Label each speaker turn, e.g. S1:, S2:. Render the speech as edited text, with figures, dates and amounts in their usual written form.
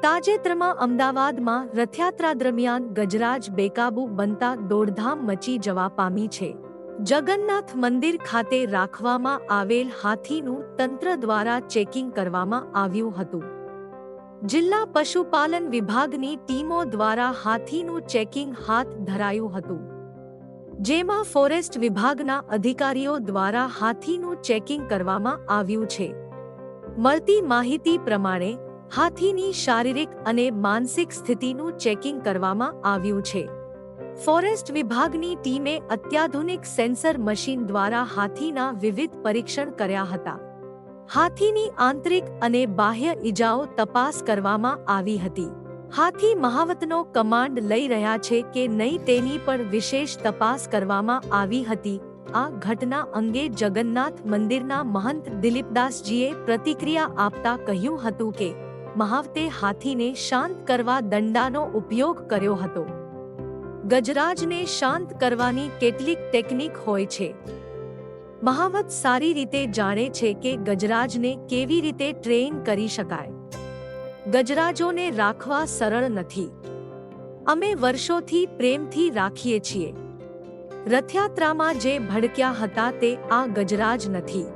S1: તાજેતરમાં અમદાવાદમાં રથયાત્રા દરમિયાન ગજરાજ બેકાબૂ બનતા દોડધામ મચી જવા પામી છે. જગન્નાથ મંદિર ખાતે રાખવામાં આવેલ હાથીનું તંત્ર દ્વારા ચેકિંગ કરવામાં આવ્યું હતું. જિલ્લા પશુપાલન વિભાગની ટીમો દ્વારા હાથીનું ચેકિંગ હાથ ધરાયું હતું, જેમાં ફોરેસ્ટ વિભાગના અધિકારીઓ દ્વારા હાથીનું ચેકિંગ કરવામાં આવ્યું છે. મળતી માહિતી પ્રમાણે હાથીની શારીરિક અને માનસિક સ્થિતિનું ચેકિંગ કરવામાં આવ્યું છે. ફોરેસ્ટ વિભાગની ટીમે અત્યાધુનિક સેન્સર મશીન દ્વારા હાથીના વિવિધ પરીક્ષણ કર્યા હતા. હાથીની આંતરિક અને બાહ્ય ઈજાઓ તપાસ કરવામાં આવી હતી. હાથી મહાવતનો કમાન્ડ લઈ રહ્યા છે કે નહીં તેની પણ વિશેષ તપાસ કરવામાં આવી હતી. આ ઘટના અંગે જગન્નાથ મંદિરના મહંત દિલીપદાસજીએ પ્રતિક્રિયા આપતા કહ્યું હતું કે મહાવતે હાથીને શાંત કરવા દંડાનો ઉપયોગ કર્યો હતો. ગજરાજને શાંત કરવાની કેટલીક ટેકનિક હોય છે. મહાવત સારી રીતે જાણે છે કે ગજરાજને કેવી રીતે ટ્રેન કરી શકાય. ગજરાજોને રાખવા સરળ નથી. અમે વર્ષોથી પ્રેમથી રાખીએ છીએ. રથયાત્રામાં જે ભડક્યા હતા તે આ ગજરાજ નથી.